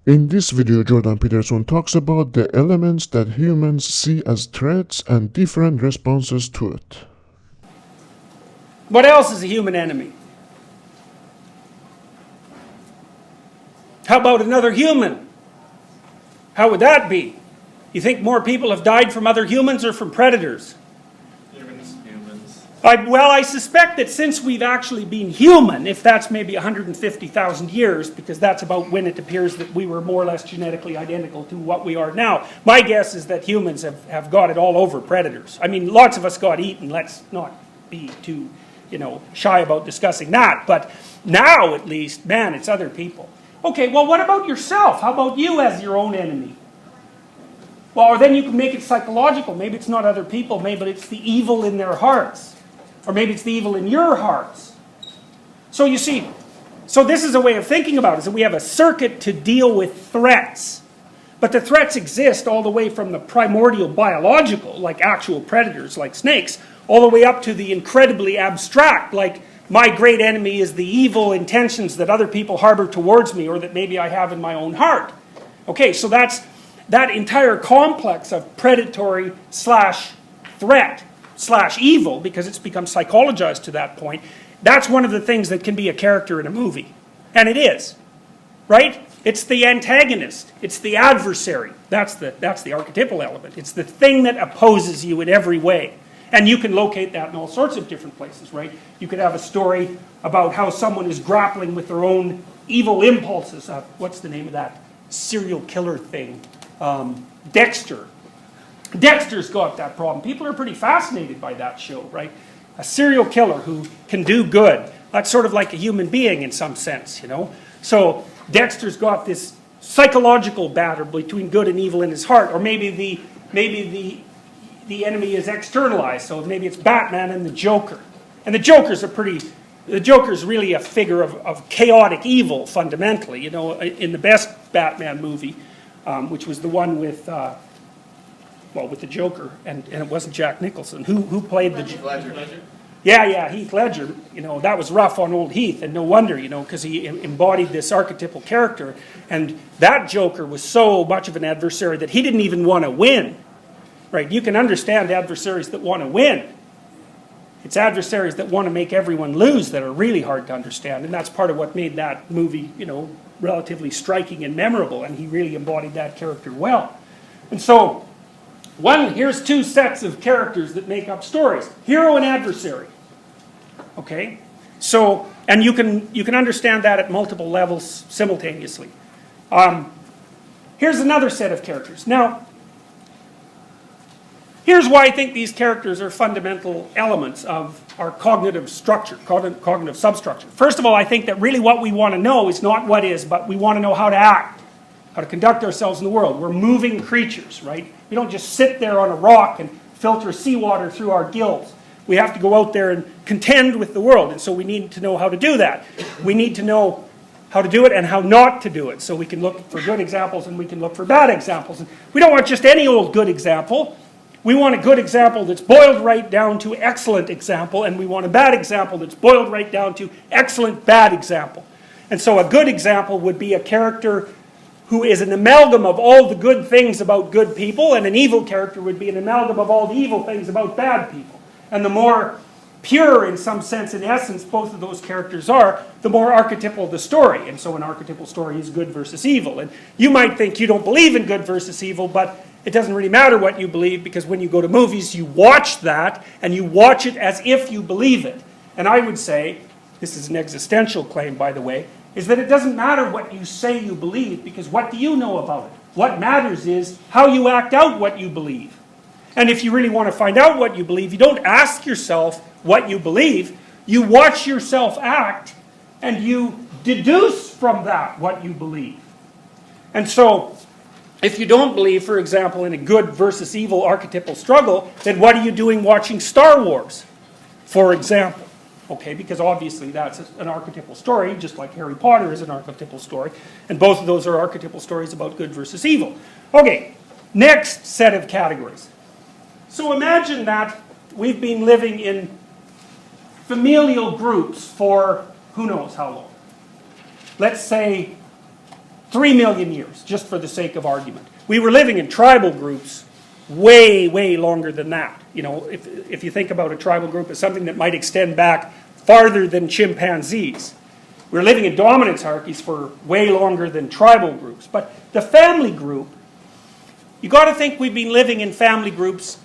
In this video, Jordan Peterson talks about the elements that humans see as threats and different responses to it. What else is a human enemy? How about another human? How would that be? You think more people have died from other humans or from predators? Humans. I suspect that since we've actually been human, if that's maybe 150,000 years, because that's about when it appears that we were more or less genetically identical to what we are now, my guess is that humans have got it all over predators. I mean, lots of us got eaten. Let's not be too, shy about discussing that. But now, at least, man, it's other people. Okay, well, what about yourself? How about you as your own enemy? Well, or then you can make it psychological. Maybe it's not other people, maybe it's the evil in their hearts. Or maybe it's the evil in your hearts. So you see, this is a way of thinking about it, is that we have a circuit to deal with threats. But the threats exist all the way from the primordial biological, like actual predators, like snakes, all the way up to the incredibly abstract, like my great enemy is the evil intentions that other people harbor towards me or that maybe I have in my own heart. Okay, so that's that entire complex of predatory slash threat slash evil, because it's become psychologized to that point. That's one of the things that can be a character in a movie. And it is. Right? It's the antagonist. It's the adversary. That's the archetypal element. It's the thing that opposes you in every way. And you can locate that in all sorts of different places, right? You could have a story about how someone is grappling with their own evil impulses. What's the name of that serial killer thing? Dexter. Dexter's got that problem. People are pretty fascinated by that show, right? A serial killer who can do good. That's sort of like a human being in some sense, So Dexter's got this psychological battle between good and evil in his heart, or maybe the enemy is externalized. So maybe it's Batman and the Joker. And the Joker's really a figure of chaotic evil, fundamentally. In the best Batman movie, which was the one with the Joker, and it wasn't Jack Nicholson. Who played the Heath Ledger. Yeah, Heath Ledger. That was rough on old Heath, and no wonder, because he embodied this archetypal character. And that Joker was so much of an adversary that he didn't even want to win. Right? You can understand adversaries that want to win. It's adversaries that want to make everyone lose that are really hard to understand, and that's part of what made that movie, relatively striking and memorable, and he really embodied that character well. And so, here's two sets of characters that make up stories. Hero and adversary. Okay? So, and you can understand that at multiple levels simultaneously. Here's another set of characters. Now, here's why I think these characters are fundamental elements of our cognitive structure, cognitive substructure. First of all, I think that really what we want to know is not what is, but we want to know how to act, how to conduct ourselves in the world. We're moving creatures, right? We don't just sit there on a rock and filter seawater through our gills. We have to go out there and contend with the world, and so we need to know how to do that. We need to know how to do it and how not to do it, so we can look for good examples and we can look for bad examples. And we don't want just any old good example. We want a good example that's boiled right down to excellent example, and we want a bad example that's boiled right down to excellent bad example. And so a good example would be a character who is an amalgam of all the good things about good people, and an evil character would be an amalgam of all the evil things about bad people. And the more pure, in some sense, in essence, both of those characters are, the more archetypal the story. And so an archetypal story is good versus evil. And you might think you don't believe in good versus evil, but it doesn't really matter what you believe, because when you go to movies, you watch that, and you watch it as if you believe it. And I would say, this is an existential claim, by the way, is that it doesn't matter what you say you believe, because what do you know about it? What matters is how you act out what you believe. And if you really want to find out what you believe, you don't ask yourself what you believe. You watch yourself act, and you deduce from that what you believe. And so, if you don't believe, for example, in a good versus evil archetypal struggle, then what are you doing watching Star Wars, for example? Okay, because obviously that's an archetypal story, just like Harry Potter is an archetypal story, and both of those are archetypal stories about good versus evil. Okay, next set of categories. So imagine that we've been living in familial groups for who knows how long. Let's say 3 million years, just for the sake of argument. We were living in tribal groups way, way longer than that. You know, if you think about a tribal group as something that might extend back farther than chimpanzees. We were living in dominance hierarchies for way longer than tribal groups. But the family group, you got to think we've been living in family groups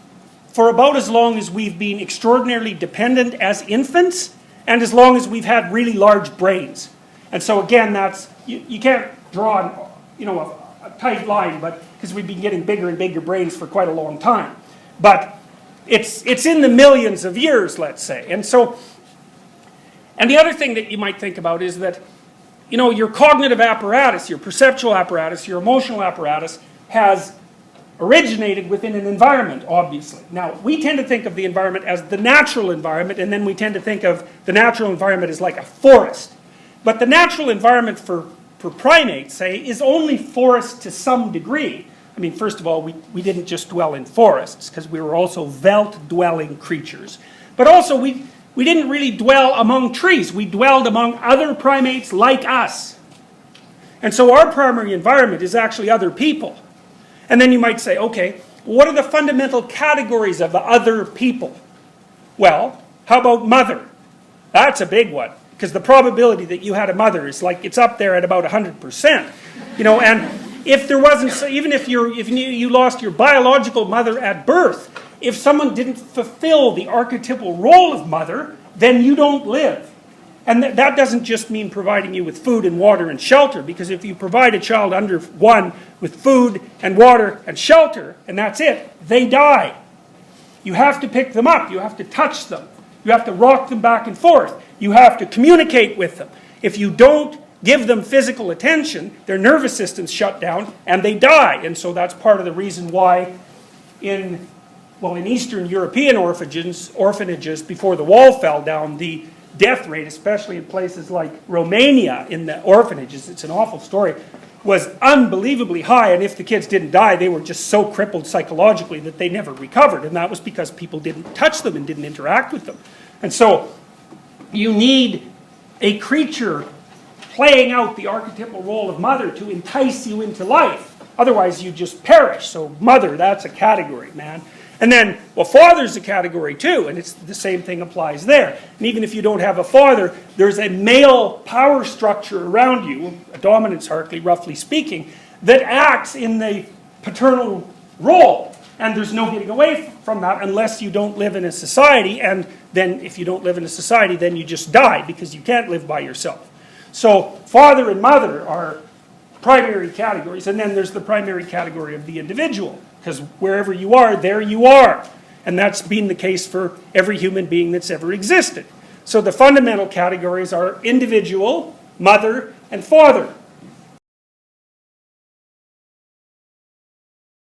for about as long as we've been extraordinarily dependent as infants, and as long as we've had really large brains. And so again, that's, you can't draw, you know, a tight line, but because we've been getting bigger and bigger brains for quite a long time. But it's in the millions of years, let's say. And so, and the other thing that you might think about is that, you know, your cognitive apparatus, your perceptual apparatus, your emotional apparatus has originated within an environment, obviously. Now, we tend to think of the environment as the natural environment, and then we tend to think of the natural environment as like a forest. But the natural environment for primates, say, is only forest to some degree. I mean, first of all, we didn't just dwell in forests, because we were also veldt-dwelling creatures. But also, we didn't really dwell among trees. We dwelled among other primates like us. And so our primary environment is actually other people. And then you might say, okay, what are the fundamental categories of the other people? Well, how about mother? That's a big one, because the probability that you had a mother is like, it's up there at about 100%. You know, and if there wasn't, even if you lost your biological mother at birth, if someone didn't fulfill the archetypal role of mother, then you don't live. And that doesn't just mean providing you with food and water and shelter, because if you provide a child under 1 with food and water and shelter, and that's it, they die. You have to pick them up, you have to touch them, you have to rock them back and forth, you have to communicate with them. If you don't give them physical attention, their nervous systems shut down and they die. And so that's part of the reason why in Eastern European orphanages before the wall fell down, the death rate, especially in places like Romania in the orphanages, it's an awful story, was unbelievably high. And if the kids didn't die, they were just so crippled psychologically that they never recovered. And that was because people didn't touch them and didn't interact with them. And so you need a creature playing out the archetypal role of mother to entice you into life. Otherwise you just perish. So mother, that's a category, man. And then, well, father's a category too, and it's the same thing applies there. And even if you don't have a father, there's a male power structure around you, a dominance hierarchy, roughly speaking, that acts in the paternal role. And there's no getting away from that unless you don't live in a society, and then if you don't live in a society, then you just die, because you can't live by yourself. So, father and mother are primary categories, and then there's the primary category of the individual. Because wherever you are, there you are. And that's been the case for every human being that's ever existed. So the fundamental categories are individual, mother, and father.